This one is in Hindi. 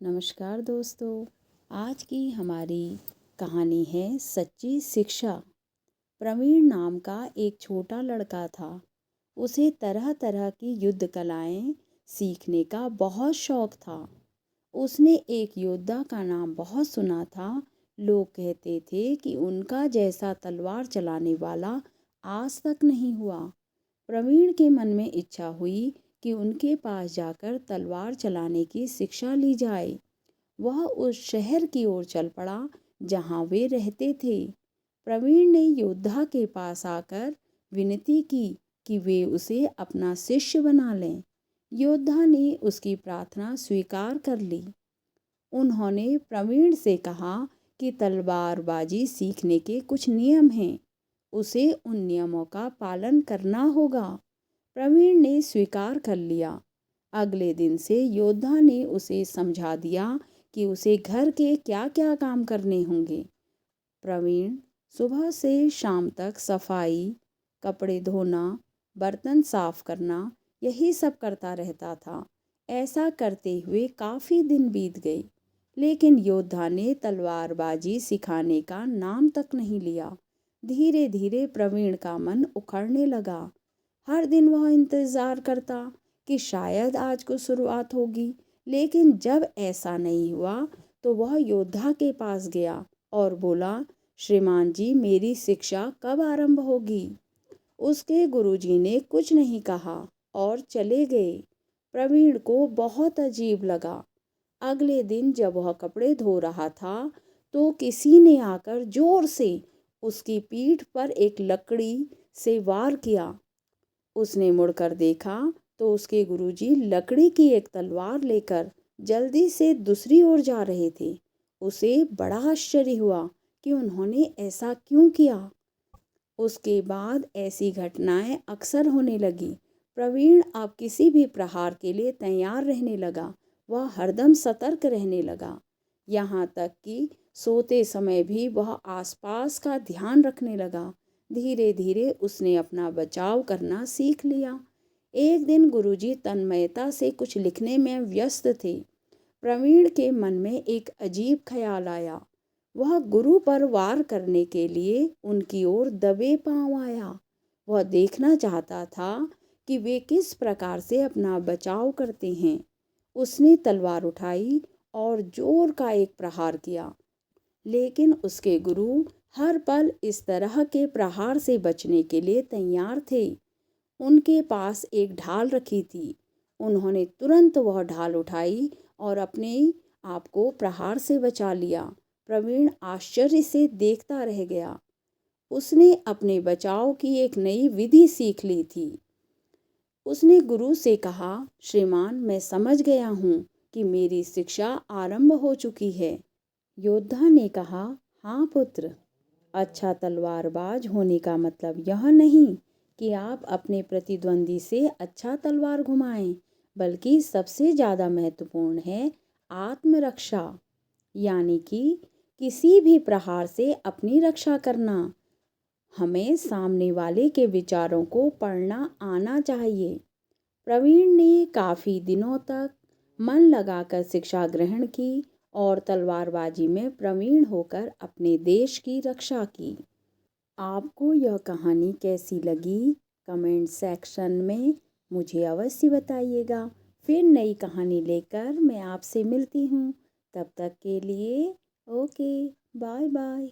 नमस्कार दोस्तों। आज की हमारी कहानी है सच्ची शिक्षा। प्रवीण नाम का एक छोटा लड़का था। उसे तरह तरह की युद्ध कलाएं सीखने का बहुत शौक था। उसने एक योद्धा का नाम बहुत सुना था। लोग कहते थे कि उनका जैसा तलवार चलाने वाला आज तक नहीं हुआ। प्रवीण के मन में इच्छा हुई कि उनके पास जाकर तलवार चलाने की शिक्षा ली जाए। वह उस शहर की ओर चल पड़ा जहाँ वे रहते थे। प्रवीण ने योद्धा के पास आकर विनती की कि वे उसे अपना शिष्य बना लें। योद्धा ने उसकी प्रार्थना स्वीकार कर ली। उन्होंने प्रवीण से कहा कि तलवारबाजी सीखने के कुछ नियम हैं। उसे उन नियमों का पालन करना होगा। प्रवीण ने स्वीकार कर लिया। अगले दिन से योद्धा ने उसे समझा दिया कि उसे घर के क्या क्या काम करने होंगे। प्रवीण सुबह से शाम तक सफाई, कपड़े धोना, बर्तन साफ करना यही सब करता रहता था। ऐसा करते हुए काफ़ी दिन बीत गए, लेकिन योद्धा ने तलवारबाजी सिखाने का नाम तक नहीं लिया। धीरे धीरे प्रवीण का मन उखड़ने लगा। हर दिन वह इंतज़ार करता कि शायद आज को शुरुआत होगी, लेकिन जब ऐसा नहीं हुआ तो वह योद्धा के पास गया और बोला, श्रीमान जी, मेरी शिक्षा कब आरंभ होगी? उसके गुरुजी ने कुछ नहीं कहा और चले गए। प्रवीण को बहुत अजीब लगा। अगले दिन जब वह कपड़े धो रहा था तो किसी ने आकर जोर से उसकी पीठ पर एक लकड़ी से वार किया। उसने मुड़कर देखा तो उसके गुरुजी लकड़ी की एक तलवार लेकर जल्दी से दूसरी ओर जा रहे थे। उसे बड़ा आश्चर्य हुआ कि उन्होंने ऐसा क्यों किया। उसके बाद ऐसी घटनाएं अक्सर होने लगी। प्रवीण अब किसी भी प्रहार के लिए तैयार रहने लगा। वह हरदम सतर्क रहने लगा। यहाँ तक कि सोते समय भी वह आसपास का ध्यान रखने लगा। धीरे धीरे उसने अपना बचाव करना सीख लिया। एक दिन गुरुजी तन्मयता से कुछ लिखने में व्यस्त थे। प्रवीण के मन में एक अजीब ख्याल आया। वह गुरु पर वार करने के लिए उनकी ओर दबे पांव आया। वह देखना चाहता था कि वे किस प्रकार से अपना बचाव करते हैं। उसने तलवार उठाई और जोर का एक प्रहार किया, लेकिन उसके गुरु हर पल इस तरह के प्रहार से बचने के लिए तैयार थे। उनके पास एक ढाल रखी थी। उन्होंने तुरंत वह ढाल उठाई और अपने आप को प्रहार से बचा लिया। प्रवीण आश्चर्य से देखता रह गया। उसने अपने बचाव की एक नई विधि सीख ली थी। उसने गुरु से कहा, श्रीमान, मैं समझ गया हूँ कि मेरी शिक्षा आरंभ हो चुकी है। योद्धा ने कहा, हाँ पुत्र, अच्छा तलवारबाज होने का मतलब यह नहीं कि आप अपने प्रतिद्वंदी से अच्छा तलवार घुमाएं, बल्कि सबसे ज़्यादा महत्वपूर्ण है आत्मरक्षा, यानी कि किसी भी प्रहार से अपनी रक्षा करना। हमें सामने वाले के विचारों को पढ़ना आना चाहिए। प्रवीण ने काफ़ी दिनों तक मन लगाकर शिक्षा ग्रहण की और तलवारबाजी में प्रवीण होकर अपने देश की रक्षा की। आपको यह कहानी कैसी लगी? कमेंट सेक्शन में मुझे अवश्य बताइएगा। फिर नई कहानी लेकर मैं आपसे मिलती हूँ। तब तक के लिए ओके, बाय बाय।